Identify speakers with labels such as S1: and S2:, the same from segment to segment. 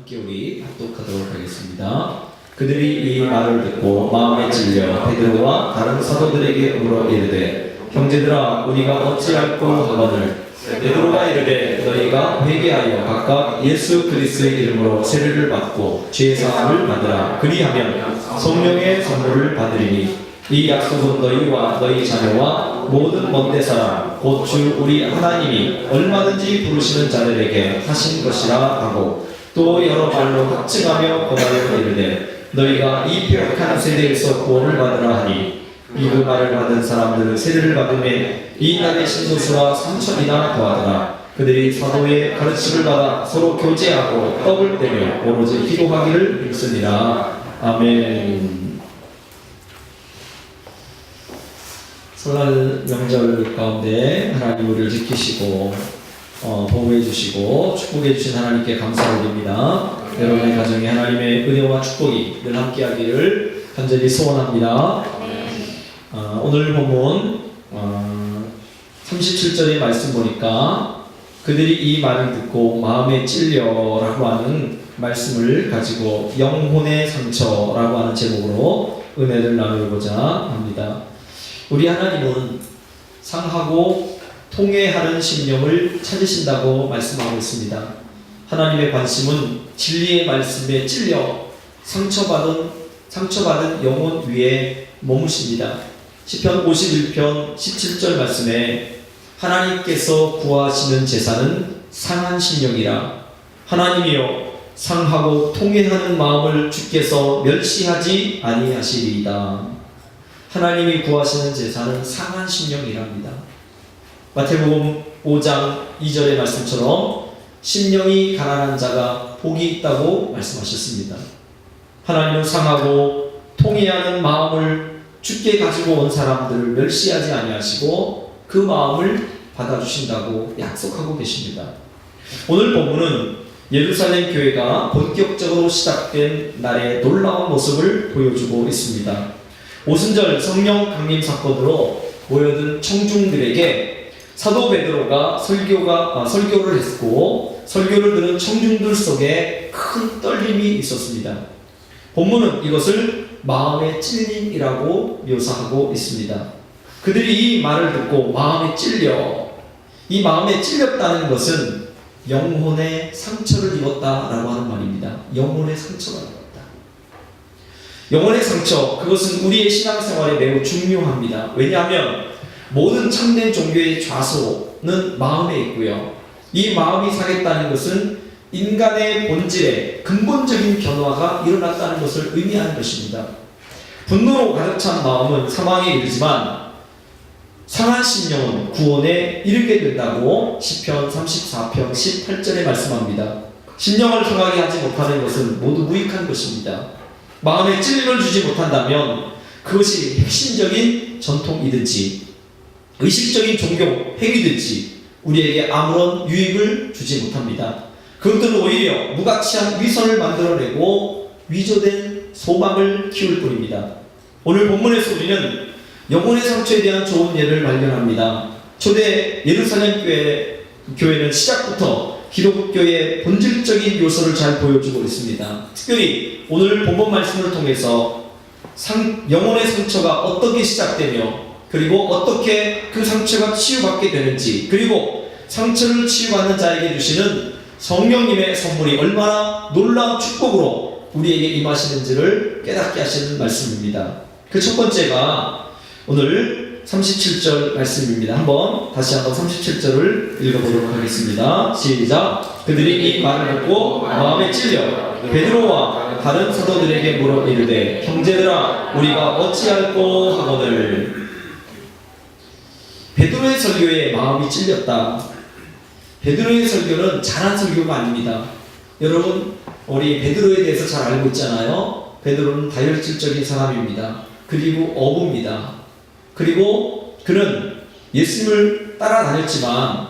S1: 함께 우리 합독하도록 하겠습니다. 그들이 이 말을 듣고 마음에 찔려 베드로와 다른 사도들에게 물어 이르되 형제들아 우리가 어찌할꼬 하거늘 베드로가 이르되 너희가 회개하여 각각 예수 그리스도의 이름으로 세례를 받고 죄사함을 받으라. 그리하면 성령의 선물을 받으리니 이 약속은 너희와 너희 자녀와 모든 먼데 사람 곧 주 우리 하나님이 얼마든지 부르시는 자들에게 하신 것이라 하고 또 여러 말로 확증하며 고하여 이르되 너희가 이 폐역한 세대에서 구원을 받으라 하니 이 그 말을 받은 사람들은 세례를 받음에 이 날의 신도수가 3천이나 더하더라. 그들이 사도의 가르침을 받아 서로 교제하고 떡을 떼며 오로지 기도하기를 힘쓰니라. 아멘. 설날 명절 가운데 하나님 우리를 지키시고 보호해 주시고 축복해 주신 하나님께 감사드립니다. 여러분의 가정에 하나님의 은혜와 축복이 늘 함께하기를 간절히 소원합니다. 오늘 본문 37절의 말씀 보니까 그들이 이 말을 듣고 마음에 찔려라고 하는 말씀을 가지고 영혼의 상처라고 하는 제목으로 은혜를 나누고자 합니다. 우리 하나님은 상하고 통회하는 심령을 찾으신다고 말씀하고 있습니다. 하나님의 관심은 진리의 말씀에 찔려 상처받은 영혼 위에 머무십니다. 시편 51편 17절 말씀에 하나님께서 구하시는 제사는 상한 심령이라. 하나님이여 상하고 통회하는 마음을 주께서 멸시하지 아니하시리이다. 하나님이 구하시는 제사는 상한 심령이랍니다. 마태복음 5장 2절의 말씀처럼 심령이 가난한 자가 복이 있다고 말씀하셨습니다. 하나님은 상하고 통회하는 마음을 주께 가지고 온 사람들을 멸시하지 아니하시고 그 마음을 받아주신다고 약속하고 계십니다. 오늘 본문은 예루살렘 교회가 본격적으로 시작된 날의 놀라운 모습을 보여주고 있습니다. 오순절 성령 강림 사건으로 모여든 청중들에게 사도 베드로가 설교를 했고 설교를 들은 청중들 속에 큰 떨림이 있었습니다. 본문은 이것을 마음의 찔림이라고 묘사하고 있습니다. 그들이 이 말을 듣고 마음에 찔려, 이 마음에 찔렸다는 것은 영혼의 상처를 입었다라고 하는 말입니다. 영혼의 상처가 입었다. 영혼의 상처, 그것은 우리의 신앙생활에 매우 중요합니다. 왜냐하면 모든 참된 종교의 좌소는 마음에 있고요. 이 마음이 상했다는 것은 인간의 본질에 근본적인 변화가 일어났다는 것을 의미하는 것입니다. 분노로 가득 찬 마음은 사망에 이르지만 상한 심령은 구원에 이르게 된다고 시편 34편 18절에 말씀합니다. 심령을 상하게 하지 못하는 것은 모두 무익한 것입니다. 마음에 찔림을 주지 못한다면 그것이 핵심적인 전통이든지 의식적인 종교 행위든지 우리에게 아무런 유익을 주지 못합니다. 그것들은 오히려 무가치한 위선을 만들어내고 위조된 소망을 키울 뿐입니다. 오늘 본문에서 우리는 영혼의 상처에 대한 좋은 예를 발견합니다. 초대 예루살렘 교회는 시작부터 기독교의 본질적인 요소를 잘 보여주고 있습니다. 특별히 오늘 본문 말씀을 통해서 영혼의 상처가 어떻게 시작되며 그리고 어떻게 그 상처가 치유받게 되는지, 그리고 상처를 치유받는 자에게 주시는 성령님의 선물이 얼마나 놀라운 축복으로 우리에게 임하시는지를 깨닫게 하시는 말씀입니다. 그 첫 번째가 오늘 37절 말씀입니다. 다시 한번 37절을 읽어보도록 하겠습니다. 시작. 그들이 이 말을 듣고 마음에 찔려 베드로와 다른 사도들에게 물어 이르되 형제들아 우리가 어찌할꼬 하거늘. 베드로의 설교에 마음이 찔렸다. 베드로의 설교는 잘한 설교가 아닙니다. 여러분, 우리 베드로에 대해서 잘 알고 있잖아요. 베드로는 다혈질적인 사람입니다. 그리고 어부입니다. 그리고 그는 예수님을 따라다녔지만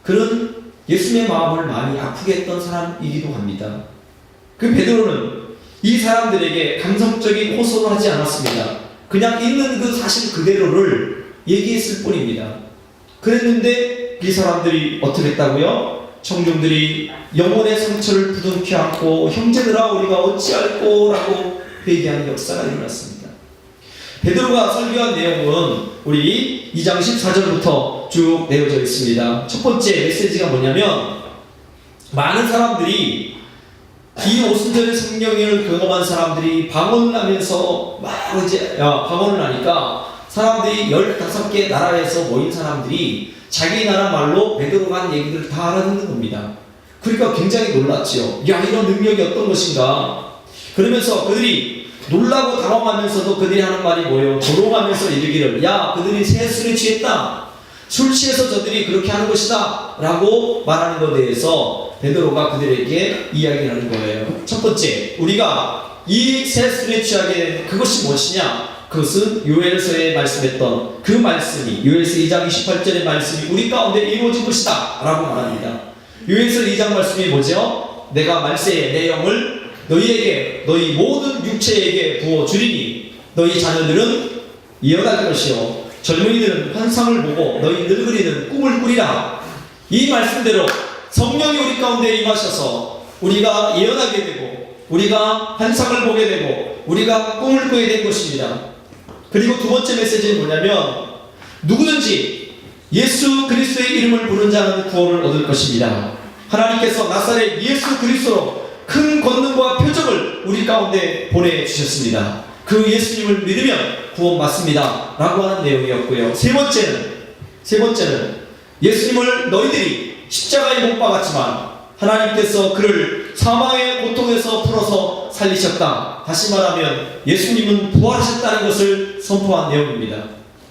S1: 그는 예수님의 마음을 많이 아프게 했던 사람이기도 합니다. 그 베드로는 이 사람들에게 감성적인 호소를 하지 않았습니다. 그냥 있는 그 사실 그대로를 얘기했을 뿐입니다. 그랬는데 이 사람들이 어떻게 했다고요? 청중들이 영혼의 상처를 부둥켜 안고 형제들아 우리가 어찌할꼬 라고 회개하는 역사가 일어났습니다. 베드로가 설교한 내용은 우리 2장 14절부터 쭉 내어져 있습니다. 첫 번째 메시지가 뭐냐면, 많은 사람들이 이 오순절의 성령을 경험한 사람들이 방언을 하면서 막 이제 방언을 하니까 사람들이 15개 나라에서 모인 사람들이 자기 나라 말로 베드로가 한 얘기들을 다 알아듣는 겁니다. 그러니까 굉장히 놀랐죠. 야, 이런 능력이 어떤 것인가. 그러면서 그들이 놀라고 당황하면서도 그들이 하는 말이 뭐예요? 조롱하면서 이르기를, 야, 그들이 새 술에 취했다. 술 취해서 저들이 그렇게 하는 것이다 라고 말하는 것에 대해서 베드로가 그들에게 이야기를 하는 거예요. 첫 번째, 우리가 이 새 술에 취하게 된 그것이 무엇이냐? 그것은 요엘서에 말씀했던 그 말씀이, 요엘서 2장 28절의 말씀이 우리 가운데 이루어진 것이다 라고 말합니다. 요엘서 2장 말씀이 뭐죠? 내가 말세에 내 영을 너희에게, 너희 모든 육체에게 부어주리니 너희 자녀들은 예언할 것이요 젊은이들은 환상을 보고 너희 늙은이들은 꿈을 꾸리라. 이 말씀대로 성령이 우리 가운데 임하셔서 우리가 예언하게 되고 우리가 환상을 보게 되고 우리가 꿈을 꾸게 된 것입니다. 그리고 두 번째 메시지는 뭐냐면, 누구든지 예수 그리스도의 이름을 부른 자는 구원을 얻을 것입니다. 하나님께서 나사렛 예수 그리스도로 큰 권능과 표적을 우리 가운데 보내주셨습니다. 그 예수님을 믿으면 구원 받습니다 라고 하는 내용이었고요. 세 번째는 예수님을 너희들이 십자가에 못 박았지만 하나님께서 그를 사망의 고통에서 풀어서 살리셨다. 다시 말하면 예수님은 부활하셨다는 것을 선포한 내용입니다.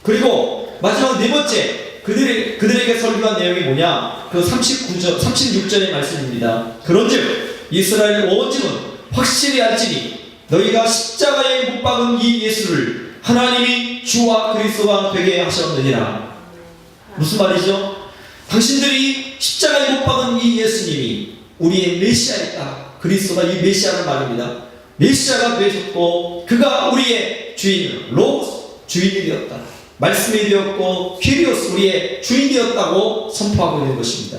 S1: 그리고 마지막 네 번째, 그들에게 설교한 내용이 뭐냐? 그 36절의 말씀입니다. 그런즉 이스라엘 온 집은 확실히 알지니 너희가 십자가에 못 박은 이 예수를 하나님이 주와 그리스도가 되게 하셨느니라. 무슨 말이죠? 당신들이 십자가에 못 박은 이 예수님이 우리의 메시아였다. 그리스도가 이 메시아를 말합니다. 메시아가 되셨고 그가 우리의 주인, 로고스 주인이 되었다. 말씀이 되었고 퀴리오스 우리의 주인이 되었다고 선포하고 있는 것입니다.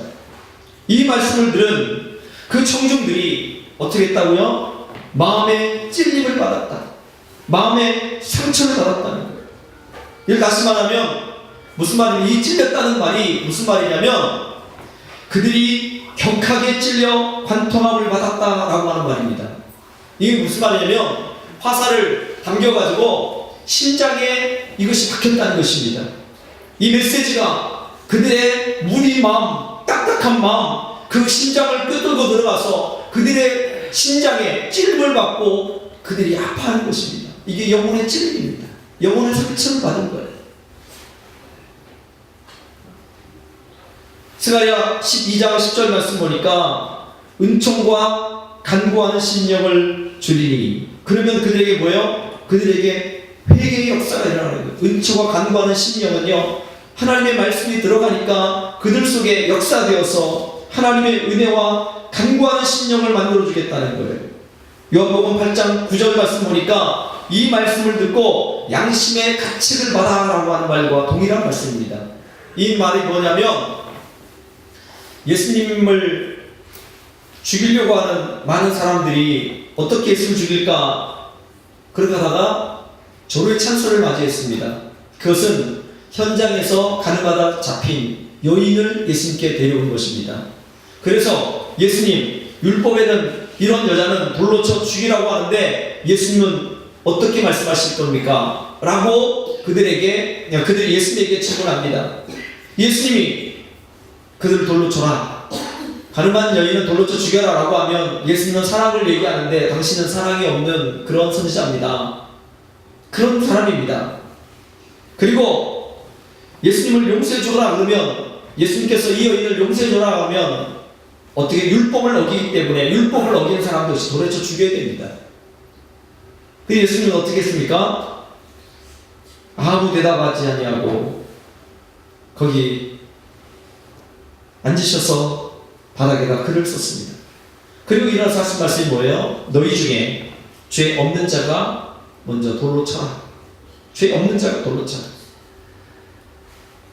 S1: 이 말씀을 들은 그 청중들이 어떻게 했다고요? 마음에 찔림을 받았다. 마음에 상처를 받았다는 거예요. 이걸 다시 말하면 무슨 말이냐면, 이 찔렸다는 말이 무슨 말이냐면 그들이 격하게 찔려 관통함을 받았다라고 하는 말입니다. 이게 무슨 말이냐면 화살을 당겨가지고 심장에 이것이 박혔다는 것입니다. 이 메시지가 그들의 무리 마음, 딱딱한 마음, 그 심장을 끄뚫고 들어가서 그들의 심장에 찔림을 받고 그들이 아파하는 것입니다. 이게 영혼의 찔림입니다. 영혼의 상처를 받은 거예요. 스가랴 12장 10절 말씀 보니까 은총과 간구하는 심령을 주리니, 그러면 그들에게 뭐예요? 그들에게 회개의 역사가 일어나는 거예요. 은총과 간구하는 심령은요, 하나님의 말씀이 들어가니까 그들 속에 역사되어서 하나님의 은혜와 간구하는 심령을 만들어주겠다는 거예요. 요한복음 8장 9절 말씀 보니까 이 말씀을 듣고 양심의 가책을 받아라고 하는 말과 동일한 말씀입니다. 이 말이 뭐냐면, 예수님을 죽이려고 하는 많은 사람들이 어떻게 예수를 죽일까 그러다가 조로의 찬소를 맞이했습니다. 그것은 현장에서 가늠하다 잡힌 여인을 예수님께 데려온 것입니다. 그래서 예수님, 율법에는 이런 여자는 돌로 쳐 죽이라고 하는데 예수님은 어떻게 말씀하실 겁니까? 라고 그들이 예수님에게 질문합니다. 예수님이 그들을 돌로 쳐라, 가늠한 여인은 돌로 쳐 죽여라 라고 하면 예수님은 사랑을 얘기하는데 당신은 사랑이 없는 그런 선지자입니다. 그런 사람입니다. 그리고 예수님을 용서해 주라 그러면, 예수님께서 이 여인을 용서해 주라 하면 어떻게 율법을 어기기 때문에 율법을 어기는 사람도 없이 돌에 쳐 죽여야 됩니다. 그 예수님은 어떻게 했습니까? 아무 대답하지 아니하고 거기 앉으셔서 바닥에다 글을 썼습니다. 그리고 일어나서 하신 말씀이 뭐예요? 너희 중에 죄 없는 자가 먼저 돌로 쳐라. 죄 없는 자가 돌로 쳐라.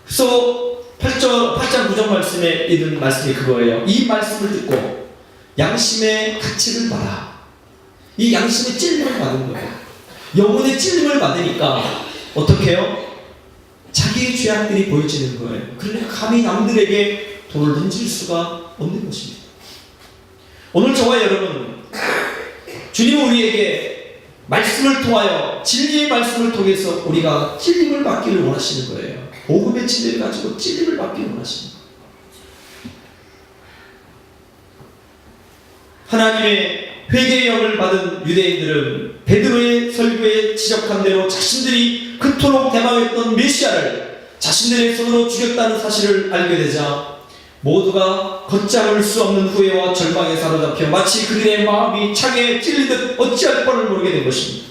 S1: 그래서 8장 9절 말씀에 있는 말씀이 그거예요. 이 말씀을 듣고 양심의 가책을 받아. 이 양심의 찔림을 받은 거예요. 영혼의 찔림을 받으니까 어떻게 해요? 자기의 죄악들이 보여지는 거예요. 그러니까 감히 남들에게 돌을 던질 수가 없는 것입니다. 오늘 저와 여러분, 주님은 우리에게 말씀을 통하여 진리의 말씀을 통해서 우리가 찔림을 받기를 원하시는 거예요. 복음의 진리를 가지고 찔림을 받기를 원하시는 거예요. 하나님의 회개의 영을 받은 유대인들은 베드로의 설교에 지적한 대로 자신들이 그토록 대망했던 메시아를 자신들의 손으로 죽였다는 사실을 알게 되자 모두가 걷잡을 수 없는 후회와 절망에 사로잡혀 마치 그들의 마음이 창에 찔리듯 어찌할 바를 모르게 된 것입니다.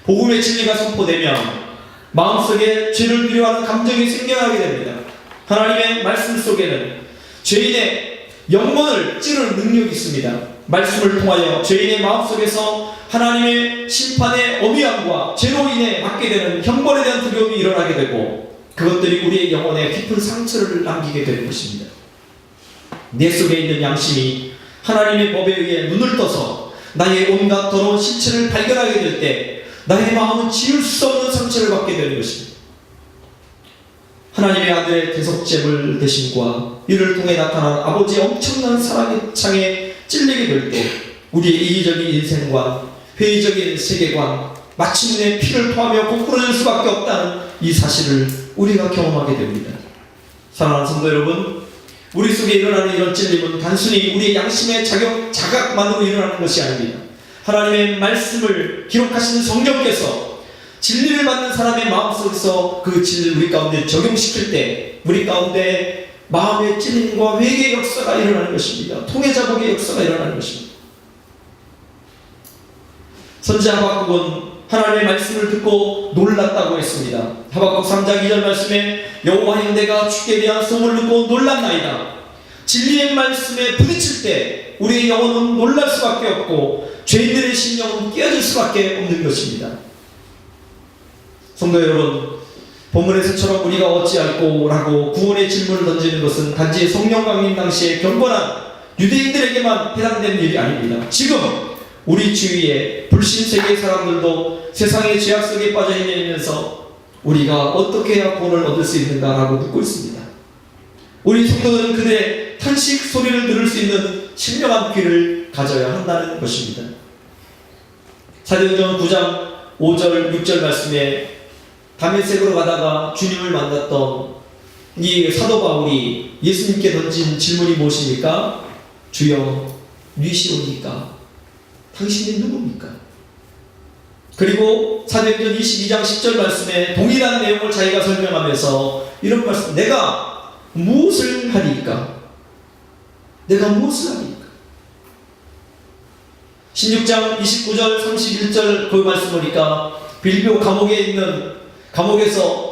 S1: 복음의 진리가 선포되면 마음속에 죄를 두려워하는 감정이 생겨나게 됩니다. 하나님의 말씀 속에는 죄인의 영혼을 찌르는 능력이 있습니다. 말씀을 통하여 죄인의 마음속에서 하나님의 심판의 어미함과 죄로 인해 받게 되는 형벌에 대한 두려움이 일어나게 되고 그것들이 우리의 영혼에 깊은 상처를 남기게 되는 것입니다. 내 속에 있는 양심이 하나님의 법에 의해 눈을 떠서 나의 온갖 더러운 실체를 발견하게 될 때 나의 마음은 지울 수 없는 상처를 받게 되는 것입니다. 하나님의 아들의 대속죄물 대신과 이를 통해 나타난 아버지의 엄청난 사랑의 창에 찔리게 될 때 우리의 이기적인 인생관, 회의적인 세계관, 마침내 피를 토하며 고꾸라질 수밖에 없다는 이 사실을 우리가 경험하게 됩니다. 사랑하는 성도 여러분, 우리 속에 일어나는 이런 찔림은 단순히 우리의 양심의 자각만으로 일어나는 것이 아닙니다. 하나님의 말씀을 기록하시는 성령께서 진리를 받는 사람의 마음속에서 그 진리를 우리 가운데 적용시킬 때 우리 가운데 마음의 찔림과 회개의 역사가 일어나는 것입니다. 통해자복의 역사가 일어나는 것입니다. 선지자 하박국은 하나님의 말씀을 듣고 놀랐다고 했습니다. 하박국 3장 2절 말씀에 여호와여 내가 주께 대한 소문을 듣고 놀랐나이다. 진리의 말씀에 부딪힐 때 우리의 영혼은 놀랄 수밖에 없고 죄인들의 심령은 깨어질 수밖에 없는 것입니다. 성도 여러분, 본문에서처럼 우리가 어찌할꼬 라고 구원의 질문을 던지는 것은 단지 성령 강림 당시에 경건한 유대인들에게만 해당되는 일이 아닙니다. 지금 우리 주위에 불신 세계 사람들도 세상의 죄악 속에 빠져 헤매면서 우리가 어떻게 해야 구원을 얻을 수 있는가라고 묻고 있습니다. 우리 성도들은 그들의 탄식 소리를 들을 수 있는 신령한 귀를 가져야 한다는 것입니다. 사도행전 9장 5절 6절 말씀에 다메섹으로 가다가 주님을 만났던 이 사도 바울이 예수님께 던진 질문이 무엇입니까? 주여 누구시옵니까? 당신이 누굽니까? 그리고 사도행전 22장 10절 말씀에 동일한 내용을 자기가 설명하면서 이런 말씀, 내가 무엇을 하리까? 내가 무엇을 하리까? 16장 29절 31절 그 말씀 보니까 빌보 감옥에서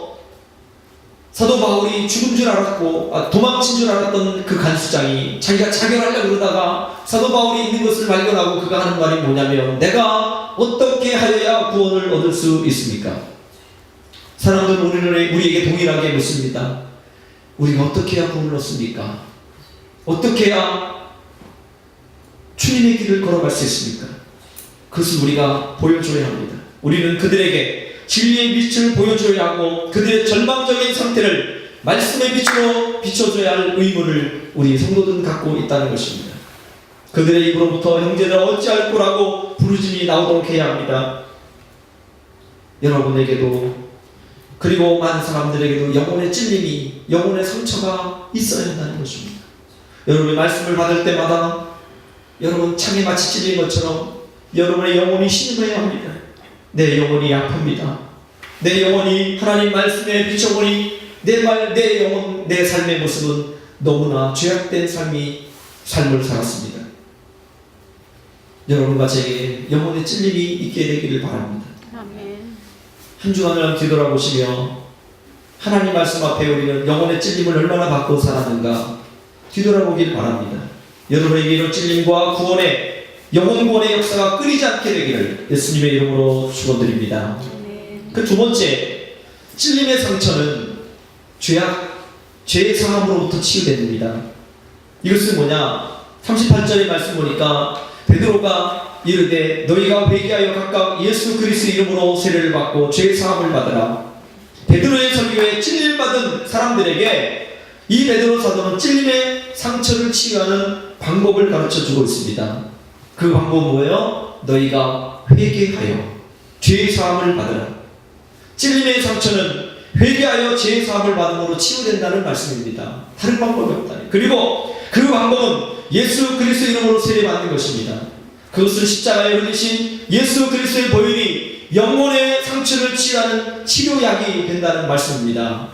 S1: 사도 바울이 죽은 줄 알았고 도망친 줄 알았던 그 간수장이 자기가 자결하려고 그러다가 사도 바울이 있는 것을 발견하고 그가 하는 말이 뭐냐면 내가 어떻게 하여야 구원을 얻을 수 있습니까? 사람들은 우리에게 동일하게 묻습니다. 우리가 어떻게 해야 구원을 얻습니까? 어떻게 해야 주님의 길을 걸어갈 수 있습니까? 그것을 우리가 보여줘야 합니다. 우리는 그들에게 진리의 빛을 보여줘야 하고 그들의 절망적인 상태를 말씀의 빛으로 비춰줘야 할 의무를 우리 성도들은 갖고 있다는 것입니다. 그들의 입으로부터 형제들아 어찌할 거라고 부르짖음이 나오도록 해야 합니다. 여러분에게도 그리고 많은 사람들에게도 영혼의 찔림이, 영혼의 상처가 있어야 한다는 것입니다. 여러분의 말씀을 받을 때마다 여러분 창에 마치 찔린 것처럼 여러분의 영혼이 신음해야 합니다. 내 영혼이 아픕니다. 내 영혼이 하나님 말씀에 비춰보니 내 영혼, 내 삶의 모습은 너무나 죄악된 삶을 살았습니다. 여러분과 제게 영혼의 찔림이 있게 되기를 바랍니다.
S2: 아멘.
S1: 한 주간을 뒤돌아보시며 하나님 말씀 앞에 우리는 영혼의 찔림을 얼마나 받고 살았는가 뒤돌아보길 바랍니다. 여러분에게 이런 찔림과 구원의 영혼 구원의 역사가 끊이지 않게 되기를 예수님의 이름으로 축원드립니다. 그 두 번째, 찔림의 상처는 죄악 죄의 사함으로부터 치유됩니다. 이것은 뭐냐? 38절의 말씀 보니까 베드로가 이르되 너희가 회개하여 각각 예수 그리스도 이름으로 세례를 받고 죄의 사함을 받으라. 베드로의 설교에 찔림받은 사람들에게 이 베드로 사도는 찔림의 상처를 치유하는 방법을 가르쳐주고 있습니다. 그 방법은 뭐예요? 너희가 회개하여 죄의 사함을 받으라. 찔림의 상처는 회개하여 죄의 사함을 받음으로 치유된다는 말씀입니다. 다른 방법이 없다. 그리고 그 방법은 예수 그리스도 이름으로 세례받는 것입니다. 그것은 십자가에 흘리신 예수 그리스도의 보혈이 영혼의 상처를 치유하는 치료약이 된다는 말씀입니다.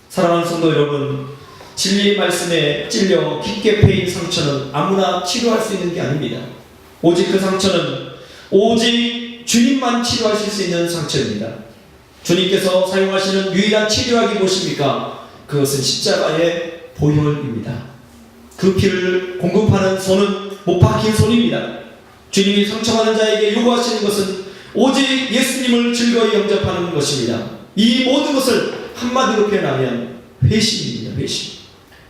S1: 사랑하는 성도 여러분, 진리의 말씀에 찔려 깊게 패인 상처는 아무나 치료할 수 있는 게 아닙니다. 오직 그 상처는 오직 주님만 치료하실 수 있는 상처입니다. 주님께서 사용하시는 유일한 치료약이 무엇입니까? 그것은 십자가의 보혈입니다. 그 피를 공급하는 손은 못 박힌 손입니다. 주님이 상처받은 자에게 요구하시는 것은 오직 예수님을 즐거이 영접하는 것입니다. 이 모든 것을 한마디로 표현하면 회심입니다. 회심.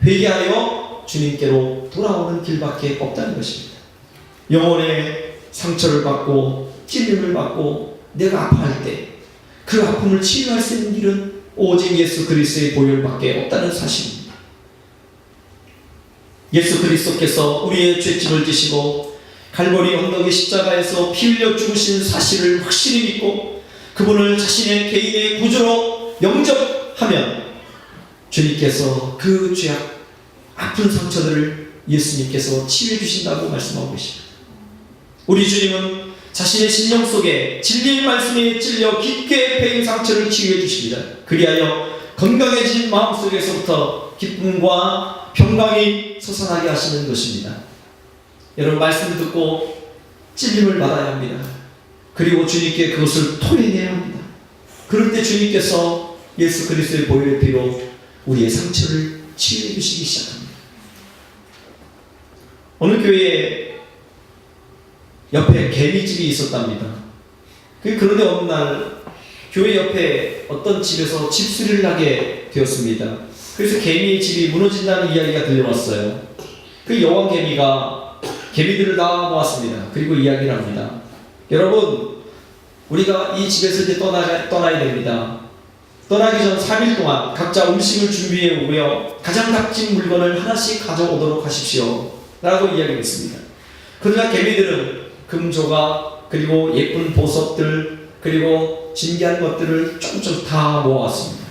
S1: 회개하여 주님께로 돌아오는 길밖에 없다는 것입니다. 영혼의 상처를 받고 찔림을 받고 내가 아파할 때 그 아픔을 치유할 수 있는 길은 오직 예수 그리스도의 보혈밖에 없다는 사실입니다. 예수 그리스도께서 우리의 죄짐을 지시고 갈보리 언덕의 십자가에서 피 흘려 죽으신 사실을 확실히 믿고 그분을 자신의 개인의 구주로 영접하면 주님께서 그 죄악 아픈 상처들을 예수님께서 치유해 주신다고 말씀하고 계십니다. 우리 주님은 자신의 심령 속에 진리의 말씀에 찔려 깊게 패인 상처를 치유해 주십니다. 그리하여 건강해진 마음속에서부터 기쁨과 평강이 솟아나게 하시는 것입니다. 여러분, 말씀을 듣고 찔림을 받아야 합니다. 그리고 주님께 그것을 토해내야 합니다. 그럴 때 주님께서 예수 그리스도의 보혈의 피로 우리의 상처를 치유해 주시기 시작합니다. 어느 교회에 옆에 개미집이 있었답니다. 그런데 어느 날 교회 옆에 어떤 집에서 집수리를 하게 되었습니다. 그래서 개미의 집이 무너진다는 이야기가 들려왔어요. 그 여왕 개미가 개미들을 다 모았습니다. 그리고 이야기를 합니다. 여러분, 우리가 이 집에서 이제 떠나야 됩니다. 떠나기 전 3일 동안 각자 음식을 준비해 오고요, 가장 값진 물건을 하나씩 가져오도록 하십시오 라고 이야기했습니다. 그러나 개미들은 금조각, 그리고 예쁜 보석들, 그리고 진귀한 것들을 조금씩 다 모아왔습니다.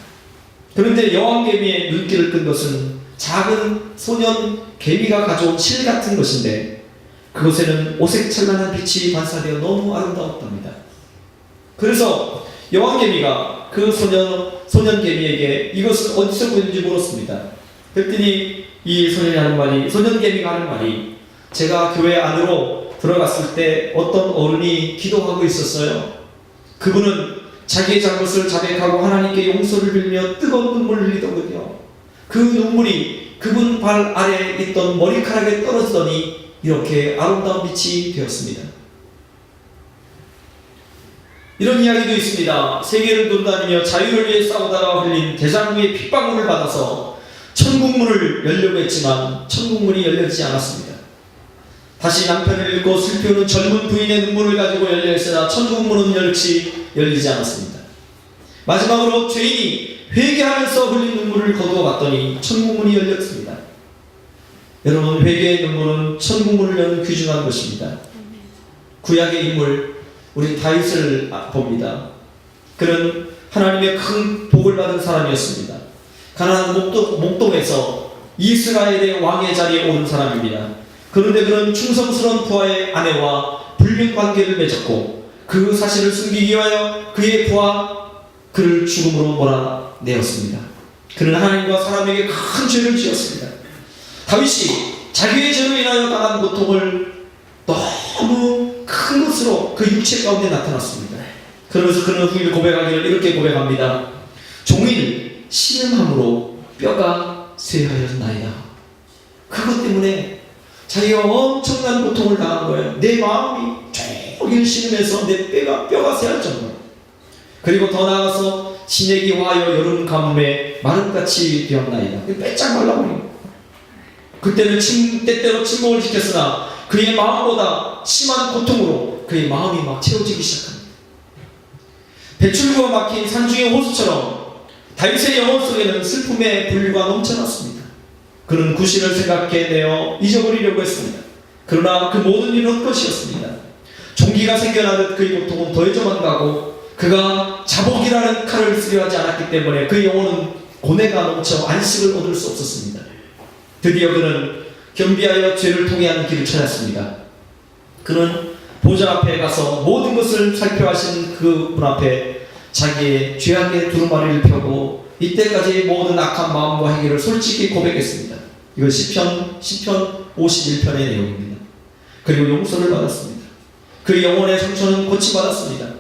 S1: 그런데 여왕개미의 눈길을 끈 것은 작은 소년 개미가 가져온 실 같은 것인데 그곳에는 오색찬란한 빛이 반사되어 너무 아름다웠답니다. 그래서 여왕개미가 그 소년 개미에게 이것은 어디서 구했는지 물었습니다. 그랬더니 이 소년 개미가 하는 말이, 제가 교회 안으로 들어갔을 때 어떤 어른이 기도하고 있었어요. 그분은 자기의 잘못을 자백하고 하나님께 용서를 빌며 뜨거운 눈물을 흘리더군요. 그 눈물이 그분 발 아래에 있던 머리카락에 떨어지더니 이렇게 아름다운 빛이 되었습니다. 이런 이야기도 있습니다. 세계를 돌아다니며 자유를 위해 싸우다가 흘린 대장부의 핏방울을 받아서 천국문을 열려고 했지만 천국문이 열리지 않았습니다. 다시 남편을 잃고 슬피우는 젊은 부인의 눈물을 가지고 열려 있으나 천국문은 열리지 않았습니다. 마지막으로 죄인이 회개하면서 흘린 눈물을 거두어 봤더니 천국문이 열렸습니다. 여러분, 회개의 눈물은 천국문을 여는 귀중한 것입니다. 구약의 인물, 우리 다윗을 봅니다. 그는 하나님의 큰 복을 받은 사람이었습니다. 가나안 목동에서 이스라엘의 왕의 자리에 오른 사람입니다. 그런데 그는 충성스러운 부하의 아내와 불륜 관계를 맺었고 그 사실을 숨기기 위하여 그의 부하 그를 죽음으로 몰아내었습니다. 그는 하나님과 사람에게 큰 죄를 지었습니다. 다윗이 자기의 죄로 인하여 당한 고통을 너무 큰 것으로 그 육체 가운데 나타났습니다. 그러면서 그는 후일 고백하기를 이렇게 고백합니다. 종일 신음함으로 뼈가 쇠하였나이다. 그것 때문에 자기가 엄청난 고통을 당한 거예요. 내 마음이 종일 신음해서 내 뼈가 쇠할 정도로. 그리고 더 나아가서 신에게 화하여 여름 가뭄에 마름같이 되었나이다. 빼짝 말라버린. 그때는 때때로 침묵을 지켰으나 그의 마음보다 심한 고통으로 그의 마음이 막 채워지기 시작합니다. 배출구가 막힌 산중의 호수처럼 다윗의 영혼 속에는 슬픔의 분류가 넘쳐났습니다. 그는 구실을 생각해내어 잊어버리려고 했습니다. 그러나 그 모든 일은 헛것이었습니다. 종기가 생겨나듯 그의 고통은 더해져만 가고 그가 자복이라는 칼을 쓰려 하지 않았기 때문에 그의 영혼은 고뇌가 넘쳐 안식을 얻을 수 없었습니다. 드디어 그는 겸비하여 죄를 통해하는 길을 찾았습니다. 그는 보좌 앞에 가서 모든 것을 살펴하신 그 분 앞에 자기의 죄악의 두루마리를 펴고 이때까지의 모든 악한 마음과 행위를 솔직히 고백했습니다. 이건 시편 51편의 내용입니다. 그리고 용서를 받았습니다. 그의 영혼의 상처는 고침받았습니다.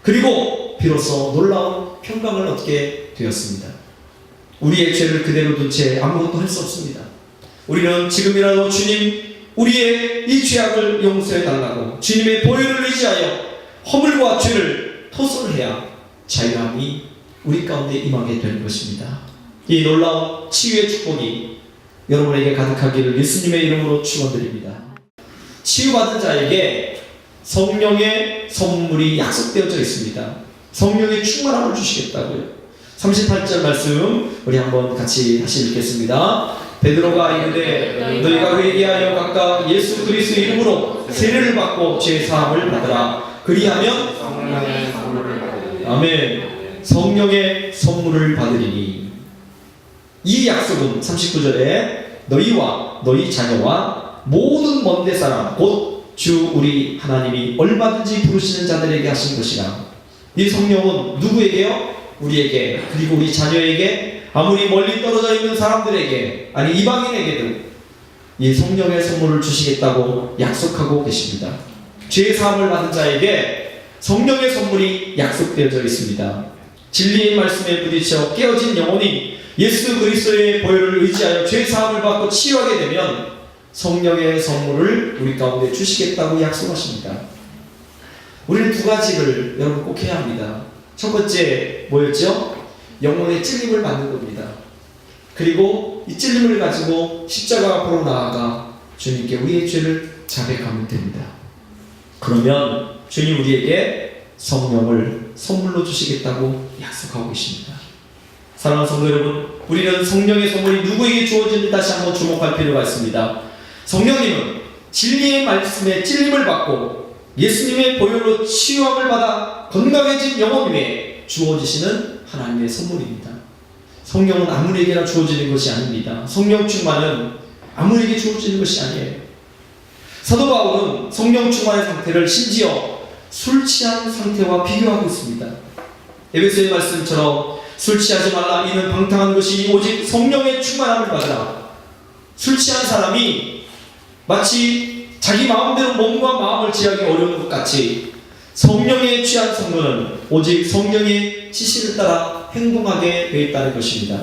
S1: 그리고 비로소 놀라운 평강을 얻게 되었습니다. 우리의 죄를 그대로 둔 채 아무것도 할 수 없습니다. 우리는 지금이라도 주님, 우리의 이 죄악을 용서해 달라고 주님의 보혈을 의지하여 허물과 죄를 토설해야 자유함이 우리 가운데 임하게 되는 것입니다. 이 놀라운 치유의 축복이 여러분에게 가득하기를 예수님의 이름으로 축원드립니다. 치유받은 자에게 성령의 선물이 약속되어져 있습니다. 성령의 충만함을 주시겠다고요. 38절 말씀 우리 한번 같이 다시 읽겠습니다. 베드로가 이르되 너희가 회개하여 각각 예수 그리스도의 이름으로 세례를 받고 죄 사함을 받으라. 그리하면 성령의 선물을 받으리니. 아멘. 성령의 선물을 받으리니. 이 약속은 39절에 너희와 너희 자녀와 모든 먼데 사람 곧 주 우리 하나님이 얼마든지 부르시는 자들에게 하신 것이라. 이 성령은 누구에게요? 우리에게, 그리고 우리 자녀에게, 아무리 멀리 떨어져 있는 사람들에게, 아니 이방인에게도 이 성령의 선물을 주시겠다고 약속하고 계십니다. 죄 사함을 받은 자에게 성령의 선물이 약속되어져 있습니다. 진리의 말씀에 부딪혀 깨어진 영혼이 예수 그리스도의 보혈을 의지하여 죄 사함을 받고 치유하게 되면 성령의 선물을 우리 가운데 주시겠다고 약속하십니다. 우리는 두 가지를 여러분 꼭 해야 합니다. 첫 번째 뭐였죠? 영혼의 찔림을 받는 겁니다. 그리고 이 찔림을 가지고 십자가 앞으로 나아가 주님께 우리의 죄를 자백하면 됩니다. 그러면 주님 우리에게 성령을 선물로 주시겠다고 약속하고 계십니다. 사랑하는 성도 여러분, 우리는 성령의 선물이 누구에게 주어지는지 다시 한번 주목할 필요가 있습니다. 성령님은 진리의 말씀에 찔림을 받고 예수님의 보혈로 치유함을 받아 건강해진 영혼 위에 주어지시는 하나님의 선물입니다. 성령은 아무에게나 주어지는 것이 아닙니다. 성령 충만은 아무에게 주어지는 것이 아니에요. 사도 바울은 성령 충만의 상태를 심지어 술 취한 상태와 비교하고 있습니다. 에베소의 말씀처럼 술 취하지 말라, 이는 방탕한 것이 오직 성령의 충만함을 받으라. 술 취한 사람이 마치 자기 마음대로 몸과 마음을 지하기 어려운 것 같이 성령에 취한 성도는 오직 성령의 지시를 따라 행동하게 되어 있다는 것입니다.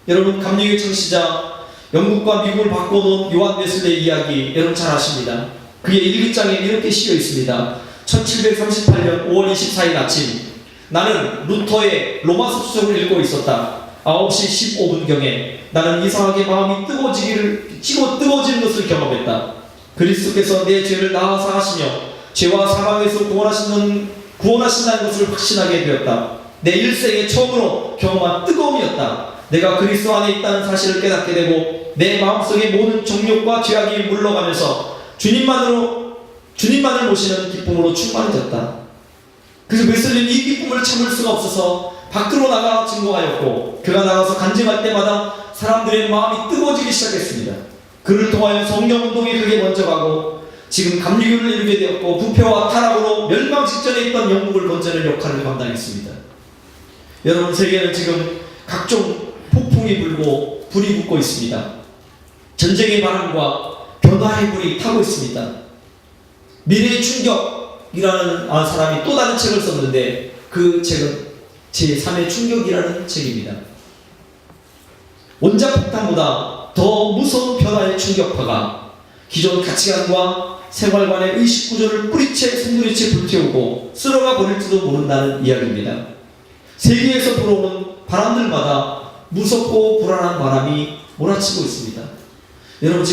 S1: 여러분, 감리교의 창시자 영국과 미국을 바꿔놓은 요한 웨슬레의 이야기 여러분 잘 아십니다. 그의 일기장에 이렇게 쓰여 있습니다. 1738년 5월 24일 아침, 나는 루터의 로마서 수석을 읽고 있었다. 9시 15분경에 나는 이상하게 마음이 뜨거워지는 것을 경험했다. 그리스도께서 내 죄를 나아서 하시며 죄와 사망에서 구원하신다는 것을 확신하게 되었다. 내 일생에 처음으로 경험한 뜨거움이었다. 내가 그리스도 안에 있다는 사실을 깨닫게 되고 내 마음속의 모든 정욕과 죄악이 물러가면서 주님만을 모시는 기쁨으로 충만해졌다. 그래서 웨슬리는 이 기쁨을 참을 수가 없어서 밖으로 나가 증거하였고, 그가 나가서 간증할 때마다 사람들의 마음이 뜨거워지기 시작했습니다. 그를 통하여 성령운동에 그게 먼저 가고 지금 감리교를 이루게 되었고 부패와 타락으로 멸망 직전에 있던 영국을 건져낼 역할을 감당했습니다. 여러분, 세계는 지금 각종 폭풍이 불고 불이 붙고 있습니다. 전쟁의 바람과 변화의 불이 타고 있습니다. 미래의 충격이라는 사람이 또 다른 책을 썼는데 그 책은 제3의 충격이라는 책입니다. 원자폭탄보다 더 무서운 변화의 충격파가 기존 가치관과 생활관의 의식구조를 뿌리채 송두리째 불태우고 쓸어가 버릴지도 모른다는 이야기입니다. 세계에서 불어오는 바람들마다 무섭고 불안한 바람이 몰아치고 있습니다. 여러분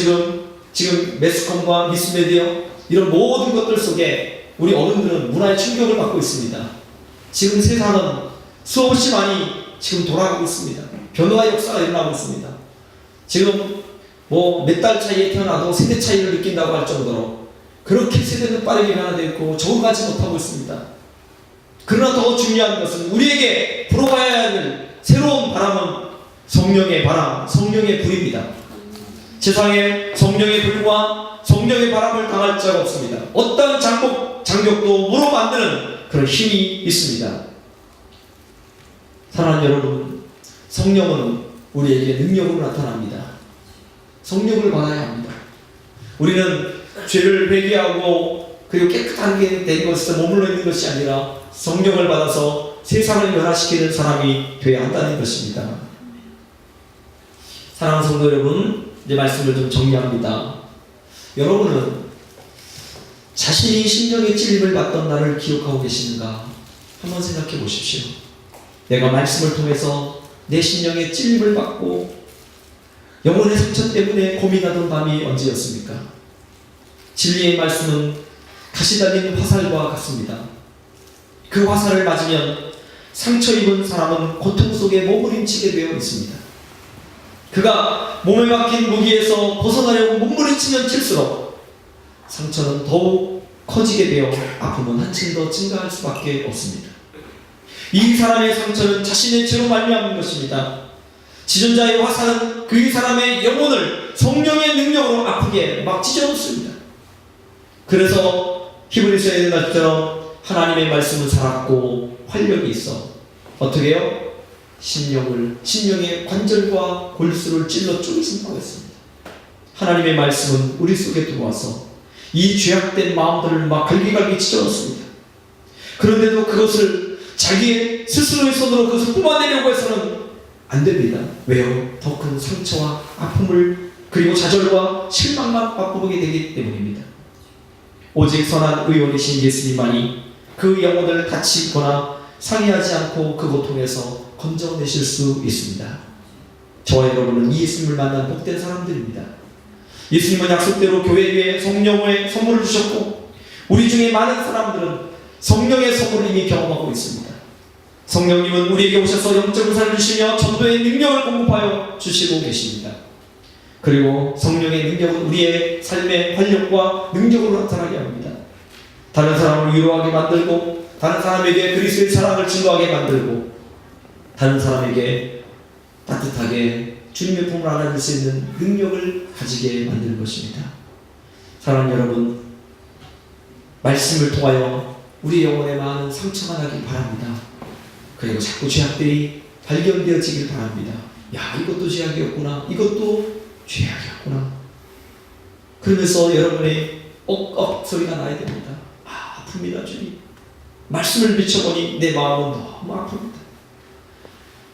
S1: 지금 매스컴과 미스메디어 이런 모든 것들 속에 우리 어른들은 문화의 충격을 받고 있습니다. 지금 세상은 수없이 많이 지금 돌아가고 있습니다. 변화의 역사가 일어나고 있습니다. 지금 뭐 몇 달 차이에 태어나도 세대 차이를 느낀다고 할 정도로 그렇게 세대는 빠르게 변화되어 있고 적응하지 못하고 있습니다. 그러나 더 중요한 것은 우리에게 불어와야 할 새로운 바람은 성령의 바람, 성령의 불입니다. 세상에 성령의 불과 성령의 바람을 당할 자가 없습니다. 어떤 장벽도 무로 만드는 그런 힘이 있습니다. 사랑하는 여러분, 성령은 우리에게 능력으로 나타납니다. 성령을 받아야 합니다. 우리는 죄를 회개하고 그리고 깨끗한 게 된 것에서 머물러 있는 것이 아니라 성령을 받아서 세상을 변화시키는 사람이 되어야 한다는 것입니다. 사랑하는 성도 여러분, 이제 말씀을 좀 정리합니다. 여러분은 자신이 심령의 찔림을 받던 날을 기억하고 계시는가? 한번 생각해 보십시오. 내가 말씀을 통해서 내 심령의 찔림을 받고 영혼의 상처 때문에 고민하던 밤이 언제였습니까? 진리의 말씀은 가시 달린 화살과 같습니다. 그 화살을 맞으면 상처 입은 사람은 고통 속에 몸부림치게 되어 있습니다. 그가 몸에 박힌 무기에서 벗어나려고 몸부림치면 칠수록 상처는 더욱 커지게 되어 아픔은 한층 더 증가할 수밖에 없습니다. 이 사람의 상처는 자신의 죄로 말미암은 것입니다. 지존자의 화살은 그 사람의 영혼을 성령의 능력으로 아프게 막 찢어놓습니다. 그래서 히브리서의 말처럼 하나님의 말씀은 살았고 활력이 있어 어떻게 해요? 심령의 관절과 골수를 찔러 쪼개신다고 했습니다. 하나님의 말씀은 우리 속에 들어와서 이 죄악된 마음들을 막 갈기갈기 찢어놓습니다. 그런데도 그것을 자기 스스로의 손으로 그것을 뽑아내려고 해서는 안 됩니다. 왜요? 더 큰 상처와 아픔을 그리고 좌절과 실망만 맛보게 되기 때문입니다. 오직 선한 의원이신 예수님만이 그 영혼을 다치거나 상해하지 않고 그 고통에서 건져내실 수 있습니다. 저와 여러분은 이 예수님을 만난 복된 사람들입니다. 예수님은 약속대로 교회 위에 성령의 선물을 주셨고 우리 중에 많은 사람들은 성령의 선물을 이미 경험하고 있습니다. 성령님은 우리에게 오셔서 영적 은사를 주시며 전도의 능력을 공급하여 주시고 계십니다. 그리고 성령의 능력은 우리의 삶의 활력과 능력으로 나타나게 합니다. 다른 사람을 위로하게 만들고 다른 사람에게 그리스도의 사랑을 증거하게 만들고 다른 사람에게 따뜻하게 주님의 품을 안아줄 수 있는 능력을 가지게 만드는 것입니다. 사랑하는 여러분, 말씀을 통하여 우리 영혼에 많은 상처가 나길 바랍니다. 그리고 자꾸 죄악들이 발견되어지길 바랍니다. 야, 이것도 죄악이었구나. 이것도 죄악이었구나. 그러면서 여러분의 억억 소리가 나야 됩니다. 아, 아픕니다, 주님. 말씀을 비춰보니 내 마음은 너무 아픕니다.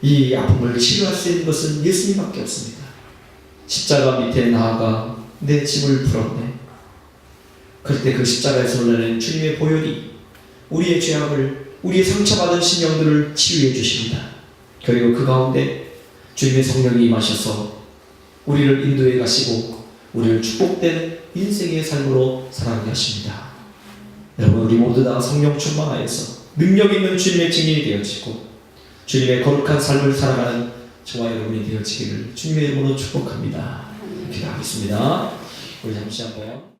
S1: 이 아픔을 치료할 수 있는 것은 예수님밖에 없습니다. 십자가 밑에 나아가 내 짐을 풀었네. 그럴 때 그 십자가에서 흘러내는 주님의 보혈이 우리의 죄악을, 우리의 상처받은 심령들을 치유해 주십니다. 그리고 그 가운데 주님의 성령이 임하셔서 우리를 인도해 가시고 우리를 축복된 인생의 삶으로 살아가게 하십니다. 여러분, 우리 모두 다 성령 충만하여서 능력 있는 주님의 증인이 되어지고 주님의 거룩한 삶을 살아가는 저와 여러분이 되어지기를 주님의 이름으로 축복합니다. 기도하겠습니다. 우리 잠시 한번